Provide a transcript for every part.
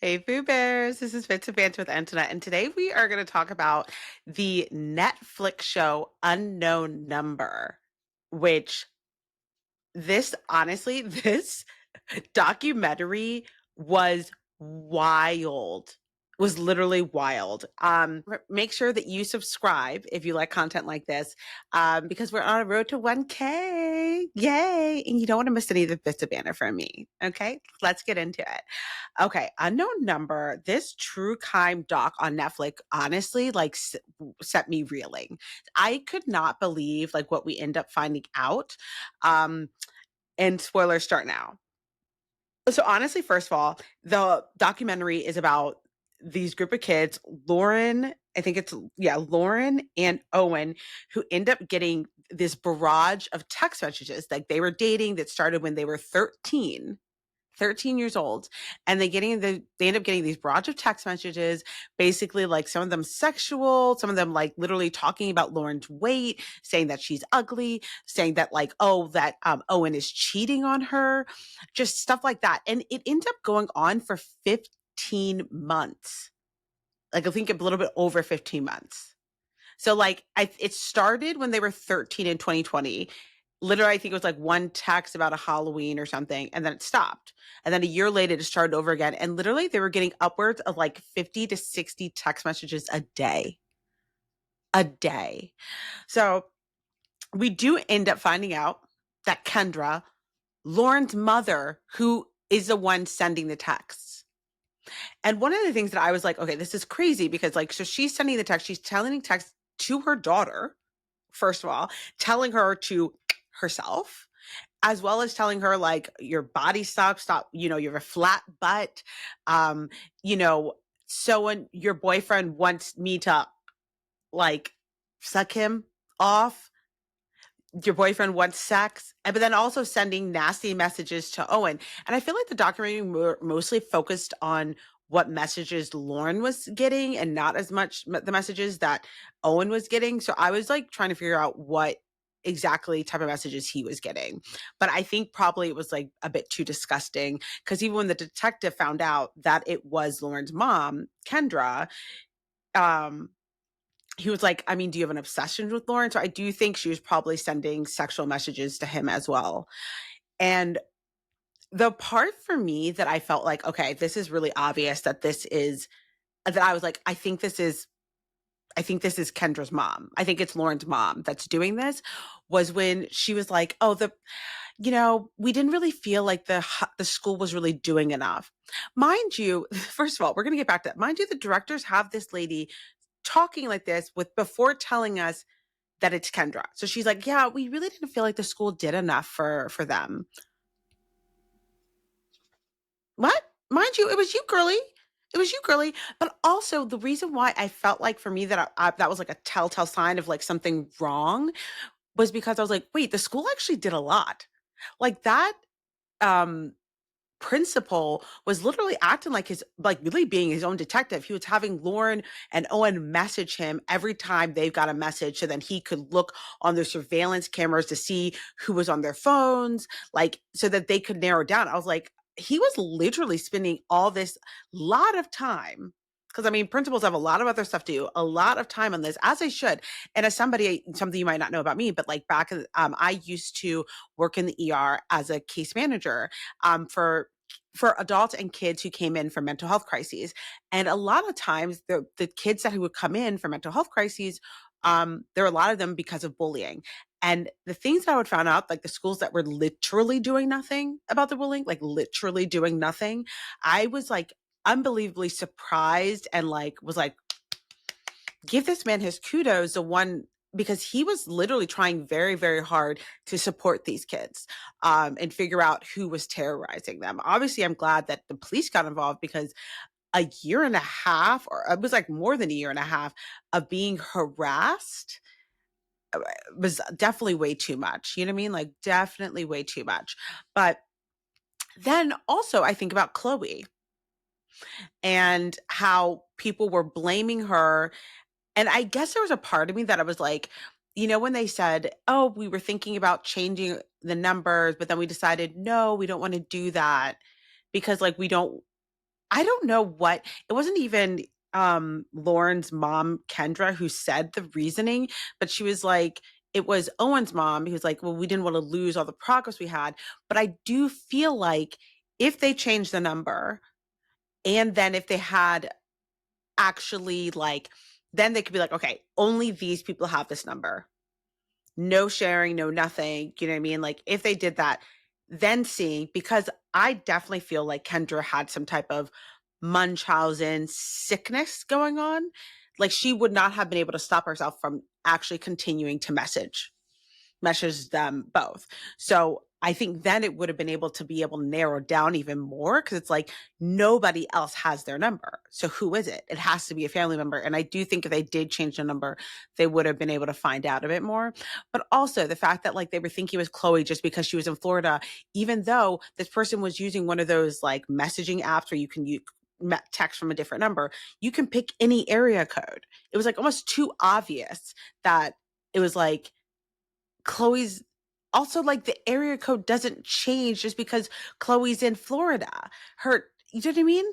Hey, Boo Bears. This is Bits of Banter with Antoinette, and today we are going to talk about the Netflix show Unknown Number, which this documentary was wild. Was literally wild. Make sure that you subscribe if you like content like this, because we're on a road to 1K. Yay! And you don't want to miss any of the bits of banner from me. Okay, let's get into it. Okay, Unknown Number, this true crime doc on Netflix, honestly, like set me reeling. I could not believe like what we end up finding out. Um, and spoilers start now. So honestly, first of all, the documentary is about these group of kids, Lauren, I think it's yeah, Lauren and Owen, who end up getting this barrage of text messages. Like they were dating that started when they were 13 years old, and they end up getting these barrage of text messages, basically like some of them sexual, some of them like literally talking about Lauren's weight, saying that she's ugly, saying that like, oh, that Owen is cheating on her, just stuff like that. And it ends up going on for 15 months. Like I think a little bit over 15 months. So like it started when they were 13 in 2020. Literally, I think it was like one text about a Halloween or something, and then it stopped. And then a year later, it started over again. And literally, they were getting upwards of like 50 to 60 text messages a day. A day. So we do end up finding out that Kendra, Lauren's mother, who is the one sending the texts. And one of the things that I was like, okay, this is crazy because like, so she's sending the text, she's telling text to her daughter, first of all, telling her to herself, as well as telling her like your body sucks, stop, you have a flat butt. Um, you know, so when your boyfriend wants me to like suck him off, your boyfriend wants sex, but then also sending nasty messages to Owen. And I feel like the documentary mostly focused on what messages Lauren was getting and not as much the messages that Owen was getting. So I was like trying to figure out what exactly type of messages he was getting. But I think probably it was like a bit too disgusting because even when the detective found out that it was Lauren's mom, Kendra, um, he was like, I mean, do you have an obsession with Lauren? So I do think she was probably sending sexual messages to him as well. And the part for me that I felt like, okay, this is really obvious that I was like, I think this is Kendra's mom. I think it's Lauren's mom that's doing this was when she was like, oh, we didn't really feel like the school was really doing enough. Mind you, first of all, we're going to get back to that. Mind you, the directors have this lady talking like this with before telling us that it's Kendra. So she's like, yeah, we really didn't feel like the school did enough for them. What? Mind you, it was you, girly. It was you, girly. But also the reason why I felt like for me that was like a telltale sign of like something wrong was because I was like, wait, the school actually did a lot. Like that um principal was literally acting like really being his own detective. He was having Lauren and Owen message him every time they've got a message so then he could look on their surveillance cameras to see who was on their phones, like so that they could narrow down. I was like, he was literally spending all this lot of time because I mean, principals have a lot of other stuff to do, a lot of time on this, as they should. And as something you might not know about me, but like I used to work in the ER as a case manager for adults and kids who came in for mental health crises. And a lot of times the kids that who would come in for mental health crises, there are a lot of them because of bullying. And the things that I would find out, like the schools that were literally doing nothing about the bullying, like literally doing nothing, I was like unbelievably surprised and like was like, give this man his kudos, the one because he was literally trying very, very hard to support these kids and figure out who was terrorizing them. Obviously, I'm glad that the police got involved because a year and a half, or it was like more than a year and a half, of being harassed was definitely way too much. You know what I mean? Like, definitely way too much. But then also, I think about Chloe and how people were blaming her. And I guess there was a part of me that I was like, when they said, oh, we were thinking about changing the numbers, but then we decided, no, we don't want to do that because like we don't I don't know what it wasn't even Lauren's mom, Kendra, who said the reasoning, but she was like, it was Owen's mom who was like, well, we didn't want to lose all the progress we had. But I do feel like if they changed the number and then if they had actually like, then they could be like, okay, only these people have this number. No sharing, no nothing. You know what I mean? Like if they did that, then seeing, because I definitely feel like Kendra had some type of Munchausen sickness going on. Like she would not have been able to stop herself from actually continuing to message them both. So I think then it would have been able to be able to narrow down even more because it's like nobody else has their number. So who is it? It has to be a family member. And I do think if they did change the number, they would have been able to find out a bit more. But also the fact that like they were thinking it was Chloe just because she was in Florida, even though this person was using one of those like messaging apps where you can use text from a different number, you can pick any area code. It was like almost too obvious that it was like Chloe's also like the area code doesn't change just because Chloe's in Florida. You know what I mean?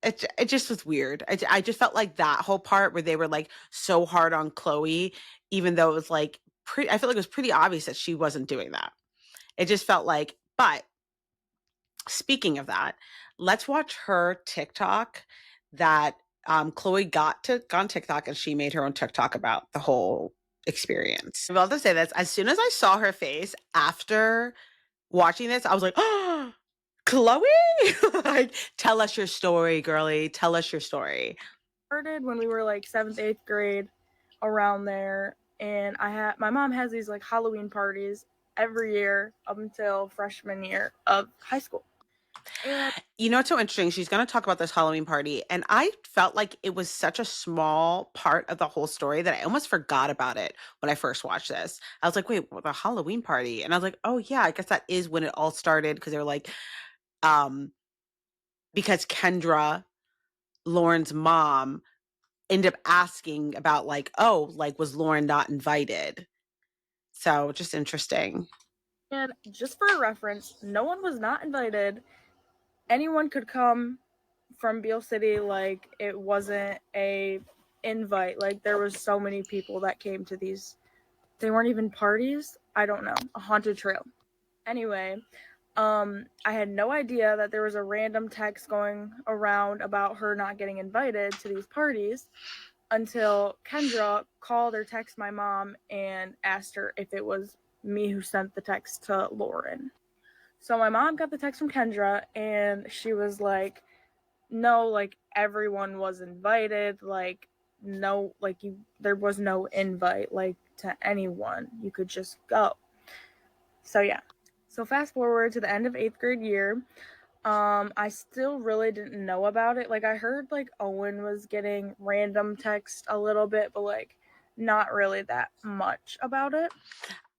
It just was weird. I just felt like that whole part where they were like so hard on Chloe, even though it was like I feel like it was pretty obvious that she wasn't doing that. It just felt like, but speaking of that, let's watch her TikTok that Chloe got on TikTok and she made her own TikTok about the whole experience. I'm about to say this. As soon as I saw her face after watching this, I was like, oh, Chloe? Like, tell us your story, girly. Tell us your story. Started when we were like 7th, 8th grade, around there. And my mom has these like Halloween parties every year up until freshman year of high school. And You know what's so interesting? She's going to talk about this Halloween party, and I felt like it was such a small part of the whole story that I almost forgot about it when I first watched this. I was like, "Wait, what, the Halloween party?" And I was like, "Oh yeah, I guess that is when it all started." Because they were like, um, because Kendra, Lauren's mom, ended up asking about like, "Oh, like was Lauren not invited?" So just interesting. and just for a reference, no one was not invited. Anyone could come from Beale City. Like it wasn't a invite. Like there was so many people that came to these. They weren't even parties. I don't know. A haunted trail. Anyway, I had no idea that there was a random text going around about her not getting invited to these parties until Kendra called or texted my mom and asked her if it was me who sent the text to Lauren. So my mom got the text from Kendra and she was like, no, like everyone was invited. Like, no, like there was no invite, like to anyone. You could just go. So yeah. So fast forward to the end of 8th grade year. I still really didn't know about it. Like I heard like Owen was getting random text a little bit, but like not really that much about it.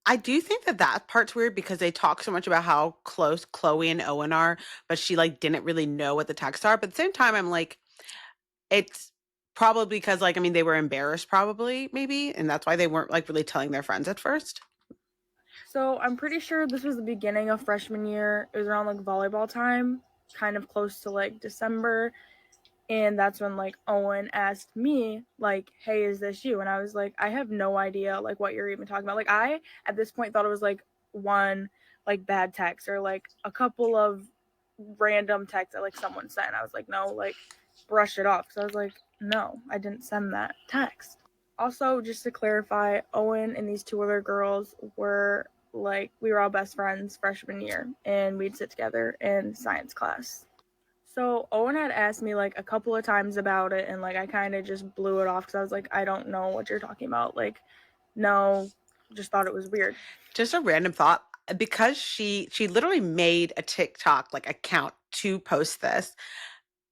I do think that that part's weird because they talk so much about how close Chloe and Owen are, but she like didn't really know what the texts are. But at the same time, I'm like, it's probably because like I mean they were embarrassed probably maybe, and that's why they weren't like really telling their friends at first. So I'm pretty sure this was the beginning of freshman year. It was around like volleyball time, kind of close to like December. And that's when like Owen asked me, like, hey, is this you? And I was like, I have no idea like what you're even talking about. Like I at this point thought it was like one like bad text or like a couple of random texts that like someone sent. I was like, no, like brush it off. So I was like, no, I didn't send that text. Also, just to clarify, Owen and these two other girls were like, we were all best friends freshman year and we'd sit together in science class. So Owen had asked me like a couple of times about it, and like I kind of just blew it off because I was like, I don't know what you're talking about. Like, no, just thought it was weird. Just a random thought because she literally made a TikTok like account to post this.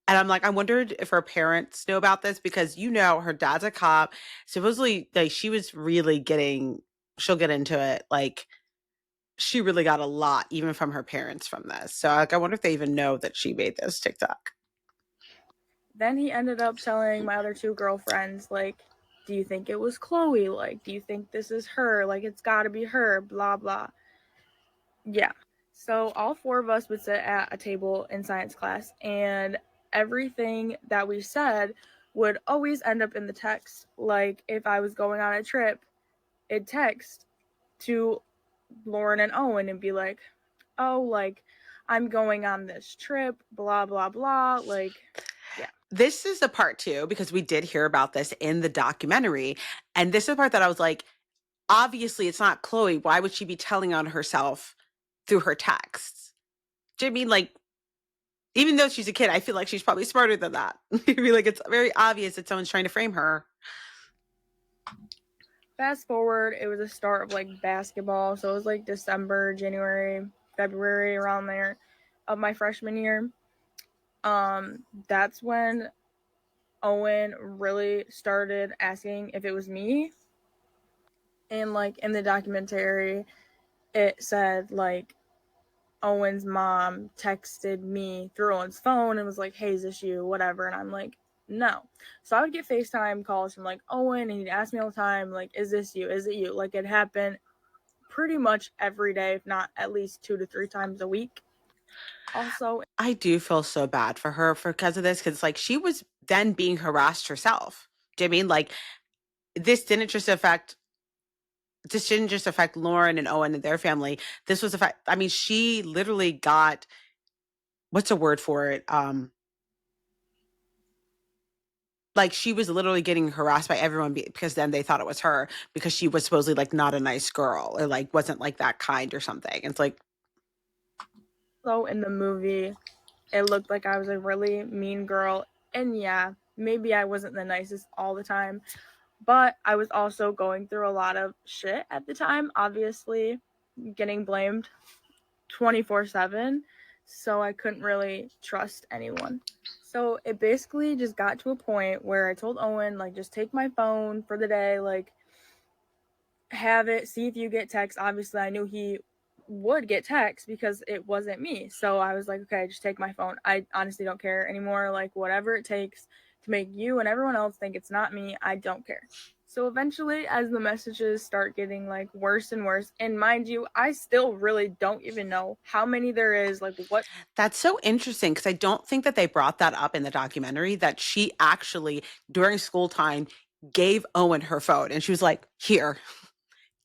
And I'm like, I wondered if her parents knew about this because you know her dad's a cop. Supposedly, like she was really getting. She'll get into it. Like she really got a lot, even from her parents, from this. So like, I wonder if they even know that she made this TikTok. Then he ended up telling my other two girlfriends, like, do you think it was Chloe? Like, do you think this is her? Like, it's got to be her, blah, blah. Yeah. So all four of us would sit at a table in science class, and everything that we said would always end up in the text. Like if I was going on a trip, it'd text to Lauren and Owen and be like, "Oh, like I'm going on this trip, blah blah blah." Like, yeah. This is the part too, because we did hear about this in the documentary. And this is the part that I was like, obviously it's not Chloe. Why would she be telling on herself through her texts? Do you know what I mean? Like, even though she's a kid, I feel like she's probably smarter than that. I feel like it's very obvious that someone's trying to frame her. Fast forward, it was the start of like basketball, so it was like December, January, February, around there of my freshman year. That's when Owen really started asking if it was me. And like in the documentary, it said like Owen's mom texted me through Owen's phone and was like, "Hey, is this you?" Whatever. And I'm like, "No." So I would get FaceTime calls from like Owen, and he'd ask me all the time, like, "Is this you? Is it you?" Like it happened pretty much every day, if not at least 2 to 3 times a week. Also, I do feel so bad for her for because of this, because like she was then being harassed herself. Do you know what I mean? Like this didn't just affect Lauren and Owen and their family. This was a fact. I mean, she literally got, what's a word for it? Like she was literally getting harassed by everyone because then they thought it was her because she was supposedly like not a nice girl or like wasn't like that kind or something. It's like, so in the movie, it looked like I was a really mean girl. And yeah, maybe I wasn't the nicest all the time, but I was also going through a lot of shit at the time, obviously, getting blamed 24/7. So I couldn't really trust anyone. So it basically just got to a point where I told Owen, like, just take my phone for the day, like, have it, see if you get text. Obviously, I knew he would get text because it wasn't me. So I was like, okay, just take my phone. I honestly don't care anymore. Like, whatever it takes to make you and everyone else think it's not me, I don't care. So eventually, as the messages start getting like worse and worse, and mind you, I still really don't even know how many there is, like what. that's so interesting because I don't think that they brought that up in the documentary that she actually during school time gave Owen her phone and she was like, here,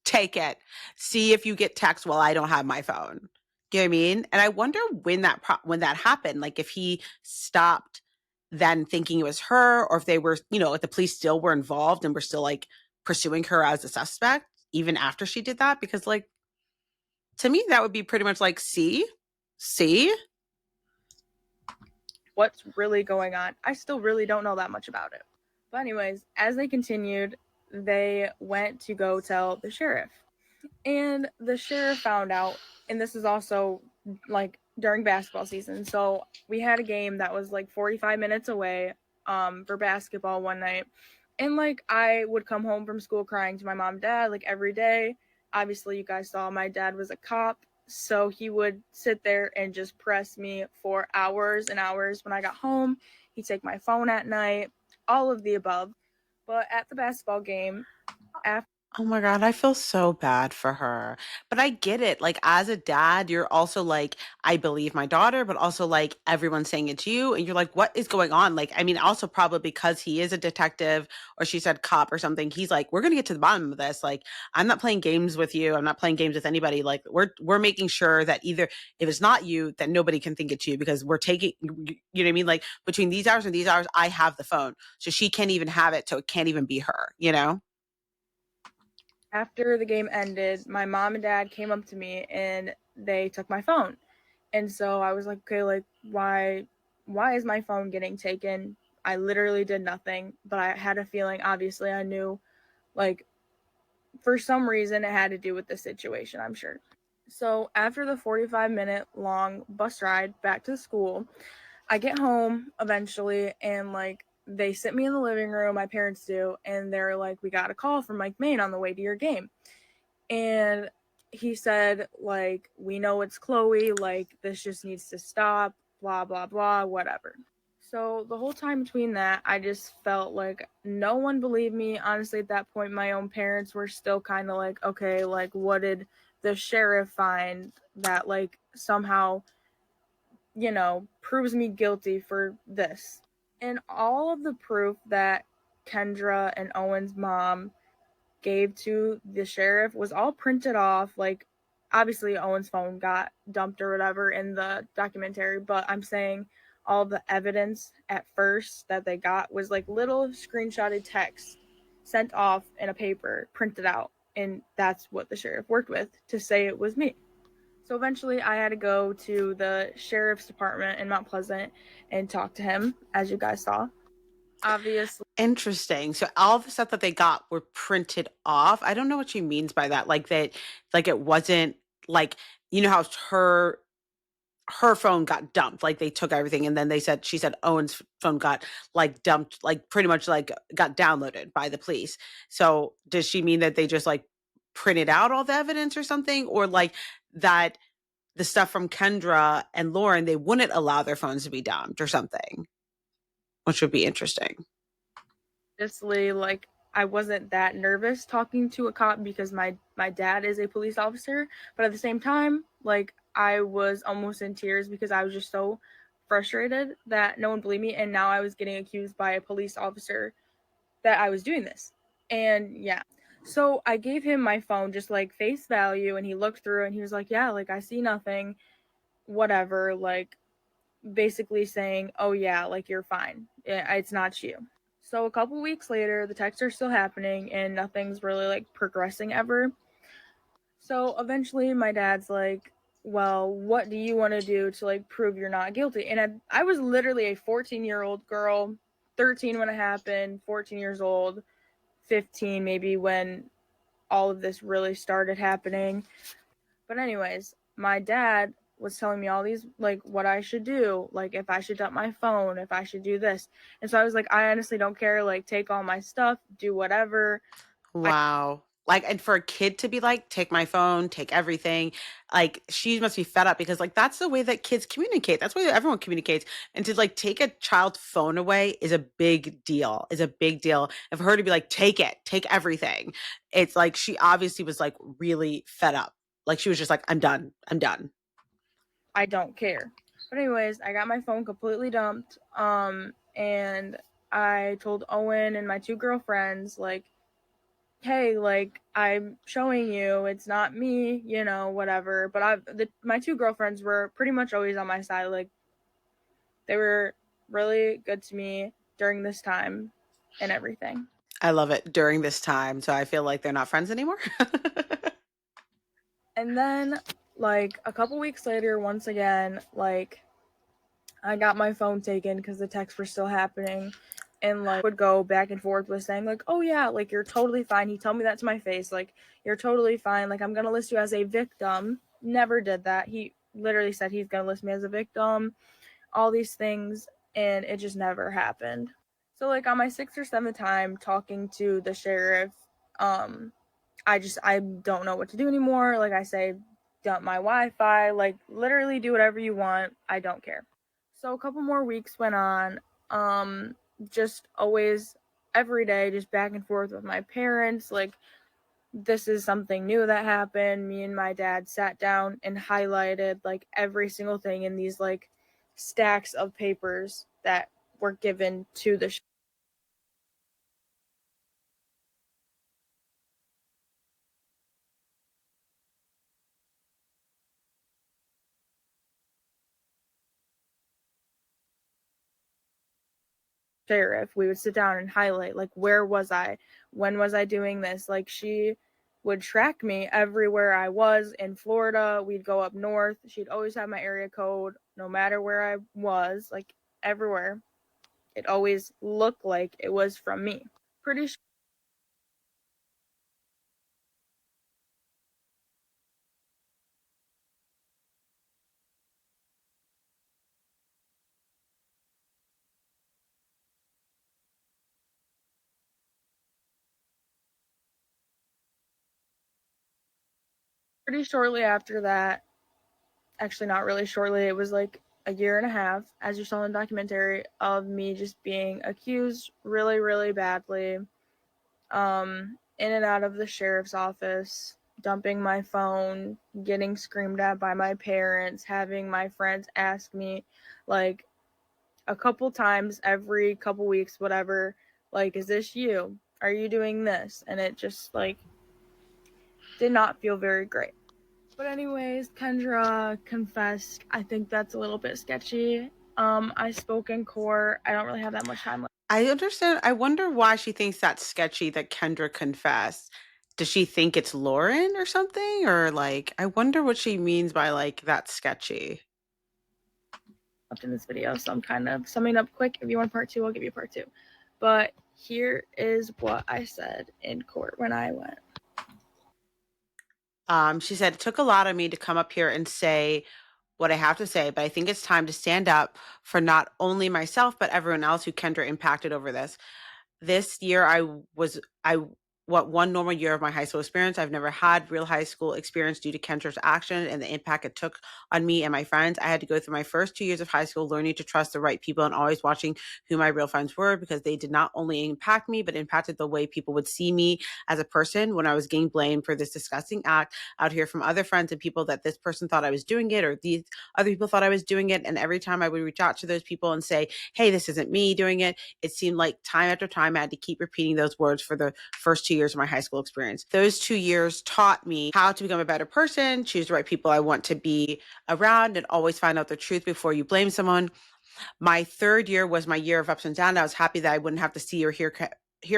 take it. See if you get text while I don't have my phone. You know what I mean? And I wonder when when that happened, like if he stopped then thinking it was her, or if they were, if the police still were involved and were still like pursuing her as a suspect even after she did that. Because like to me, that would be pretty much like, see. What's really going on. I still really don't know that much about it. But, anyways, as they continued, they went to go tell the sheriff. And the sheriff found out, and this is also like during basketball season. So we had a game that was like 45 minutes away for basketball one night. And like I would come home from school crying to my mom and dad like every day. Obviously, you guys saw my dad was a cop. So he would sit there and just press me for hours and hours when I got home. He'd take my phone at night, all of the above. But at the basketball game, after. Oh my God, I feel so bad for her. But I get it. Like, as a dad, you're also like, I believe my daughter, but also like everyone's saying it to you. And you're like, what is going on? Like, I mean, also probably because he is a detective or she said cop or something. He's like, we're going to get to the bottom of this. Like, I'm not playing games with you. I'm not playing games with anybody. Like, we're making sure that either if it's not you, then nobody can think it's you because we're taking, you know what I mean? Like, between these hours and these hours, I have the phone. So she can't even have it. So it can't even be her, you know? After the game ended, my mom and dad came up to me and they took my phone. And so I was like, okay, like why is my phone getting taken? I literally did nothing, but I had a feeling, obviously I knew like for some reason it had to do with the situation, I'm sure. So after the 45-minute long bus ride back to school, I get home eventually and like they sit me in the living room, my parents do, and they're like, we got a call from Mike Main on the way to your game. And he said, like, we know it's Chloe, like, this just needs to stop, blah, blah, blah, whatever. So the whole time between that, I just felt like no one believed me. Honestly, at that point, my own parents were still kind of like, okay, like, what did the sheriff find that like somehow, proves me guilty for this. And all of the proof that Kendra and Owen's mom gave to the sheriff was all printed off. Like, obviously, Owen's phone got dumped or whatever in the documentary, but I'm saying all the evidence at first that they got was like little screenshotted text sent off in a paper, printed out. And that's what the sheriff worked with to say it was me. So eventually, I had to go to the sheriff's department in Mount Pleasant and talk to him, as you guys saw. Obviously, Interesting. So all the stuff that they got were printed off. I don't know what she means by that. Like that, like it wasn't like, you know how her phone got dumped. Like they took everything and then she said Owen's phone got like dumped, like pretty much like got downloaded by the police. So does she mean that they just like printed out all the evidence or something? Or like that the stuff from Kendra and Lauren, they wouldn't allow their phones to be dumped or something, which would be interesting. like I wasn't that nervous talking to a cop because my dad is a police officer, but at the same time, like I was almost in tears because I was just so frustrated that no one believed me, and now I was getting accused by a police officer that I was doing this. And yeah. So I gave him my phone just like face value, and he looked through and he was like, "Yeah, like I see nothing, whatever." Like basically saying, "Oh yeah, like you're fine. It's not you." So a couple weeks later, the texts are still happening and nothing's really like progressing ever. So eventually, my dad's like, "Well, what do you want to do to like prove you're not guilty?" And I was literally a 14-year-old girl, 13 when it happened, 14 years old, 15 maybe when all of this really started happening. But anyways, my dad was telling me all these like what I should do, like if I should dump my phone, if I should do this. And so I was like, I honestly don't care, like take all my stuff, do whatever. I Wow. Like, and for a kid to be like, take my phone, take everything, like she must be fed up because like that's the way that kids communicate. That's the way that everyone communicates. And to like take a child's phone away is a big deal. Is a big deal. And for her to be like, take it, take everything. It's like she obviously was like really fed up. Like she was just like, I'm done. I'm done. I don't care. But anyways, I got my phone completely dumped. And I told Owen and my two girlfriends like, hey, like I'm showing you it's not me, whatever. But my two girlfriends were pretty much always on my side. Like they were really good to me during this time and everything. I love it during this time. So I feel like they're not friends anymore. And then like a couple weeks later, once again, like I got my phone taken because the texts were still happening. And like would go back and forth with saying like, oh yeah, like you're totally fine. He told me that to my face, like you're totally fine. Like I'm gonna list you as a victim. Never did that. He literally said he's gonna list me as a victim. All these things, and it just never happened. So like on my sixth or seventh time talking to the sheriff, um, I don't know what to do anymore. Like I say, dump my Wi-Fi, like literally do whatever you want. I don't care. So a couple more weeks went on. Just always every day, just back and forth with my parents. Like this is something new that happened. Me and my dad sat down and highlighted like every single thing in these like stacks of papers that were given to the sheriff. We would sit down and highlight like where was I? When was I doing this? Like she would track me everywhere I was in Florida. We'd go up north. She'd always have my area code no matter where I was, like everywhere. It always looked like it was from me. Pretty pretty shortly after that, actually not really shortly, it was like a year and a half, as you saw in the documentary, of me just being accused really, really badly, in and out of the sheriff's office. dumping my phone, getting screamed at by my parents, having my friends ask me like a couple times every couple weeks, whatever, like, is this you? Are you doing this? And it just like did not feel very great. But anyways, Kendra confessed. I think that's a little bit sketchy. I spoke in court. I don't really have that much time left. I understand. I wonder why she thinks that's sketchy that Kendra confessed. Does she think it's Lauren or something? Or like, I wonder what she means by like that's sketchy. In this video, so I'm kind of summing up quick. If you want part two, I'll give you part two. But here is what I said in court when I went. She said, it took a lot of me to come up here and say what I have to say, but I think it's time to stand up for not only myself, but everyone else who Kendra impacted over this. This year I what one normal year of my high school experience. I've never had real high school experience due to Kendra's action and the impact it took on me and my friends. I had to go through my first 2 years of high school learning to trust the right people and always watching who my real friends were, because they did not only impact me, but impacted the way people would see me as a person. When I was getting blamed for this disgusting act, I would hear from other friends and people that this person thought I was doing it, or these other people thought I was doing it. And every time I would reach out to those people and say, hey, this isn't me doing it, it seemed like time after time I had to keep repeating those words for the first 2 years of my high school experience. Those 2 years taught me how to become a better person, choose the right people I want to be around, and always find out the truth before you blame someone. My third year was my year of ups and downs. I was happy that I wouldn't have to see or hear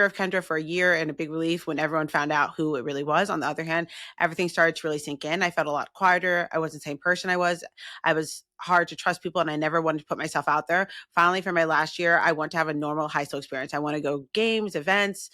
of Kendra for a year, and a big relief when everyone found out who it really was. On the other hand, everything started to really sink in. I felt a lot quieter. I wasn't the same person I was. I was hard to trust people, and I never wanted to put myself out there. Finally, for my last year, I want to have a normal high school experience. I want to go games, events,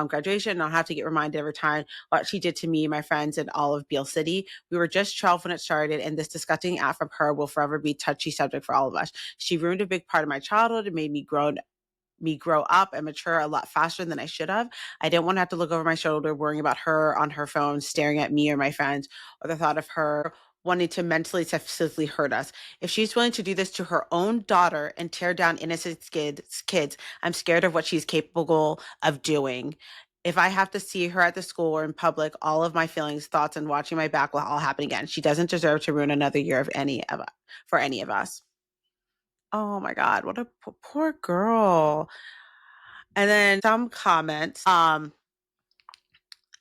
graduation, and I'll have to get reminded every time what she did to me, my friends, and all of Beale City. We were just 12 when it started, and this disgusting act from her will forever be a touchy subject for all of us. She ruined a big part of my childhood and made me grow up and mature a lot faster than I should have. I didn't want to have to look over my shoulder worrying about her on her phone, staring at me or my friends, or the thought of her wanting to mentally, physically hurt us. If she's willing to do this to her own daughter and tear down innocent kids, I'm scared of what she's capable of doing. If I have to see her at the school or in public, all of my feelings, thoughts, and watching my back will all happen again. She doesn't deserve to ruin another year of for any of us. Oh my God, what a poor girl. And then some comments.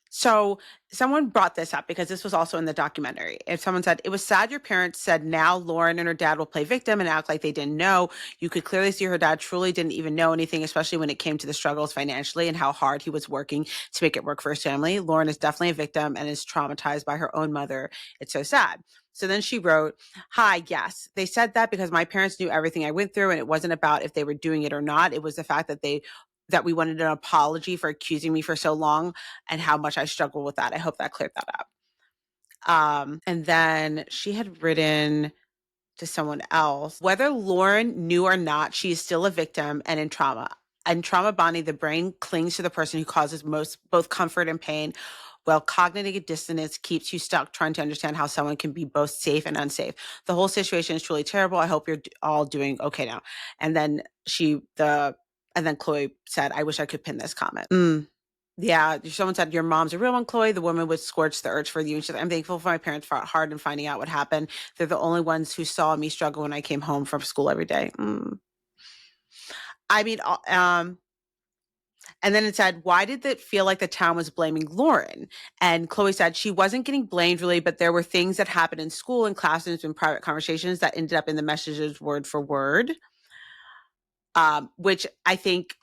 So someone brought this up because this was also in the documentary. If someone said, it was sad your parents said now Lauren and her dad will play victim and act like they didn't know. You could clearly see her dad truly didn't even know anything, especially when it came to the struggles financially and how hard he was working to make it work for his family. Lauren is definitely a victim and is traumatized by her own mother. It's so sad. So then she wrote, hi, yes, they said that because my parents knew everything I went through, and it wasn't about if they were doing it or not. It was the fact that we wanted an apology for accusing me for so long and how much I struggle with that. I hope that cleared that up. And then she had written to someone else, whether Lauren knew or not, she is still a victim and in trauma. In trauma bonding, the brain clings to the person who causes both comfort and pain, while cognitive dissonance keeps you stuck trying to understand how someone can be both safe and unsafe. The whole situation is truly terrible. I hope you're all doing okay now. And then Chloe said, I wish I could pin this comment. Yeah, someone said, your mom's a real one, Chloe. The woman would scorch the earth for you. And she said, I'm thankful for my parents fought hard in finding out what happened. They're the only ones who saw me struggle when I came home from school every day. I mean, and then it said, why did it feel like the town was blaming Lauren? And Chloe said she wasn't getting blamed really, but there were things that happened in school and classrooms and private conversations that ended up in the messages word for word, which I think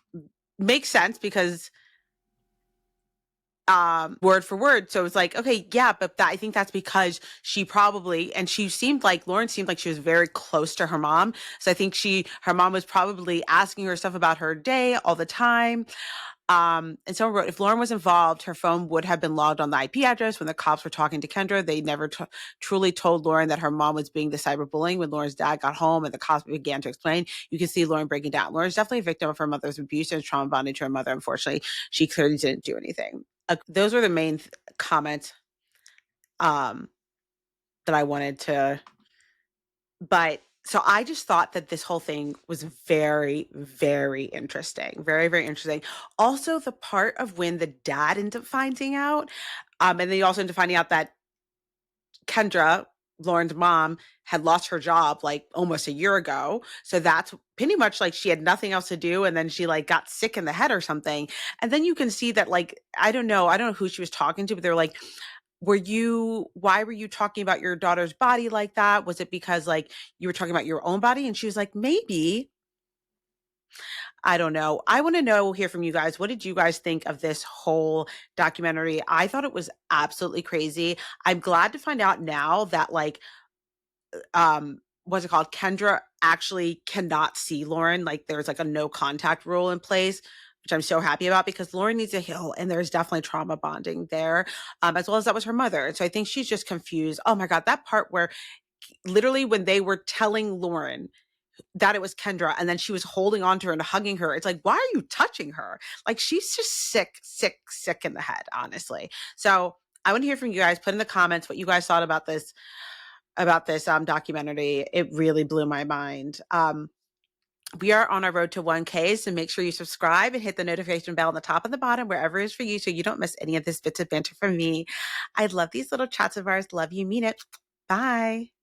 makes sense because word for word. So it's like, okay, yeah, but I think that's because she probably, and Lauren seemed like she was very close to her mom. So I think her mom was probably asking her stuff about her day all the time. And someone wrote, if Lauren was involved, her phone would have been logged on the IP address. When the cops were talking to Kendra, they never truly told Lauren that her mom was being the cyberbullying. When Lauren's dad got home and the cops began to explain, you can see Lauren breaking down. Lauren's definitely a victim of her mother's abuse and trauma bonding to her mother. Unfortunately, she clearly didn't do anything. Those were the main comments um, that I wanted to, but so I just thought that this whole thing was very, very interesting. Very, very interesting. Also, the part of when the dad ended up finding out, And then you also into finding out that Kendra, Lauren's mom, had lost her job like almost a year ago. So that's pretty much like she had nothing else to do. And then she like got sick in the head or something. And then you can see that, like, I don't know who she was talking to, but they're like, why were you talking about your daughter's body like that? Was it because like you were talking about your own body? And she was like, maybe. I don't know. I want to know, hear from you guys. What did you guys think of this whole documentary? I thought it was absolutely crazy. I'm glad to find out now that like what's it called? Kendra actually cannot see Lauren. Like there's like a no contact rule in place, which I'm so happy about because Lauren needs to heal and there's definitely trauma bonding there. As well as that was her mother. And so I think she's just confused. Oh my God, that part where literally when they were telling Lauren that it was Kendra and then she was holding on to her and hugging her, it's like, why are you touching her? Like she's just sick, sick, sick in the head, honestly. So I want to hear from you guys. Put in the comments what you guys thought about this documentary. It really blew my mind. We are on our road to 1K, so make sure you subscribe and hit the notification bell on the top and the bottom, wherever it is for you, so you don't miss any of this bits of banter from me. I love these little chats of ours. Love you, mean it. Bye.